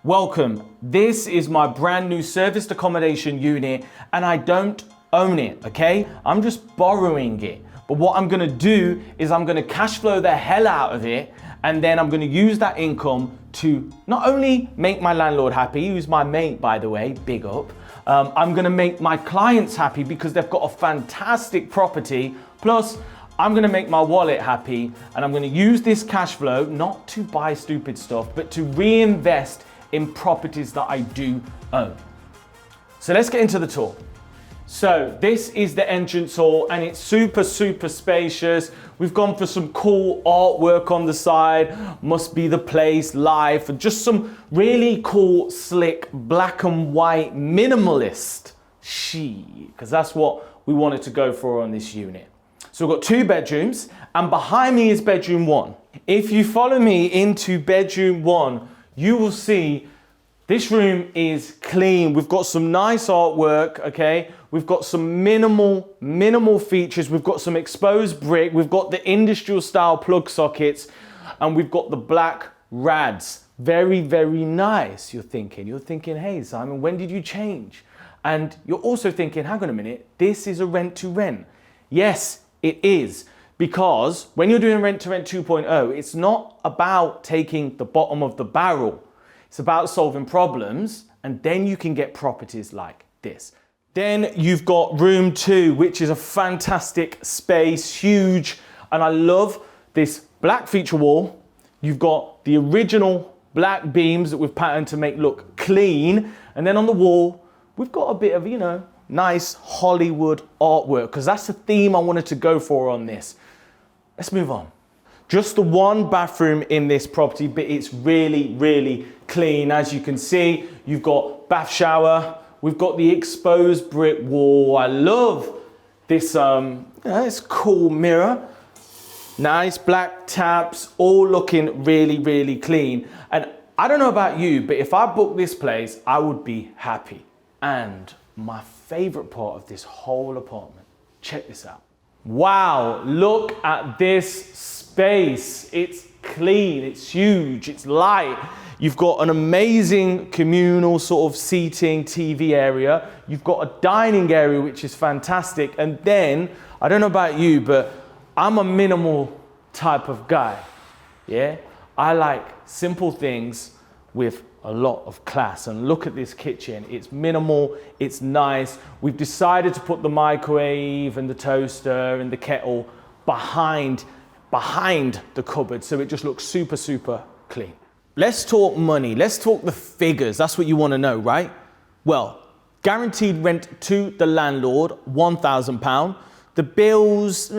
Welcome. This is my brand new serviced accommodation unit and I don't own it, okay? I'm just borrowing it. But what I'm gonna do is I'm gonna cash flow the hell out of it, and then I'm gonna use that income to not only make my landlord happy, who's my mate by the way, big up, I'm gonna make my clients happy because they've got a fantastic property, plus I'm gonna make my wallet happy, and I'm gonna use this cash flow not to buy stupid stuff, but to reinvest in properties that I do own. So let's get into the tour. So this is the entrance hall and it's super spacious. We've gone for some cool artwork on the side, must be the place, life, and just some really cool, slick, black and white, minimalist because that's what we wanted to go for on this unit. So we've got 2 bedrooms and behind me is bedroom 1. If you follow me into bedroom 1, you will see this room is clean. We've got some nice artwork, okay? We've got some minimal features. We've got some exposed brick. We've got the industrial style plug sockets, and we've got the black rads. Very nice, you're thinking. You're thinking, hey, Simon, when did you change? And you're also thinking, hang on a minute, this is a rent to rent. Yes, it is. Because when you're doing rent to rent 2.0, it's not about taking the bottom of the barrel. It's about solving problems, and then you can get properties like this. Then you've got room 2, which is a fantastic space, huge. And I love this black feature wall. You've got the original black beams that we've patterned to make look clean. And then on the wall, we've got a bit of, nice Hollywood artwork, because that's the theme I wanted to go for on this. Let's move on. Just the 1 bathroom in this property, but it's really clean. As you can see, you've got bath shower. We've got the exposed brick wall. I love this, it's cool mirror. Nice black taps, all looking really clean. And I don't know about you, but if I booked this place, I would be happy. And my favorite part of this whole apartment, check this out. Wow, look at this space. It's clean, it's huge, it's light. You've got an amazing communal sort of seating TV area. You've got a dining area, which is fantastic. And then, I don't know about you, but I'm a minimal type of guy, yeah? I like simple things with a lot of class. And look at this kitchen. It's minimal, it's nice. We've decided to put the microwave and the toaster and the kettle behind the cupboard, so it just looks super clean. Let's talk money. Let's talk the figures. That's what you want to know, right? Well, guaranteed rent to the landlord, £1,000. The bills,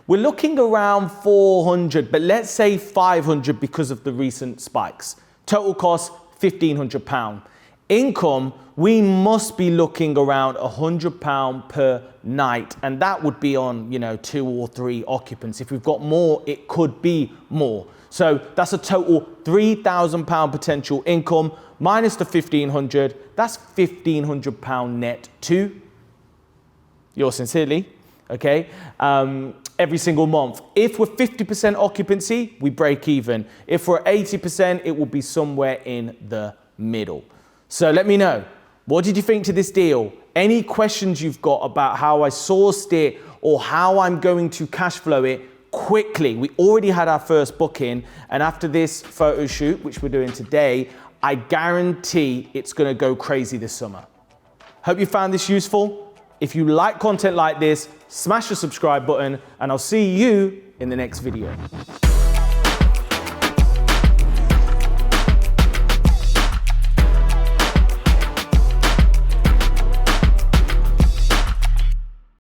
we're looking around 400, but let's say 500 because of the recent spikes. Total cost, £1,500. Income, we must be looking around £100 per night, and that would be on 2 or 3 occupants. If we've got more, it could be more. So that's a total £3,000 potential income minus the £1,500. That's £1,500 net to yours sincerely, okay? Every single month. If we're 50% occupancy, we break even. If we're 80%, it will be somewhere in the middle. So let me know, what did you think to this deal? Any questions you've got about how I sourced it or how I'm going to cash flow it quickly. We already had our first booking, and after this photo shoot, which we're doing today, I guarantee it's gonna go crazy this summer. Hope you found this useful. If you like content like this, smash the subscribe button, and I'll see you in the next video.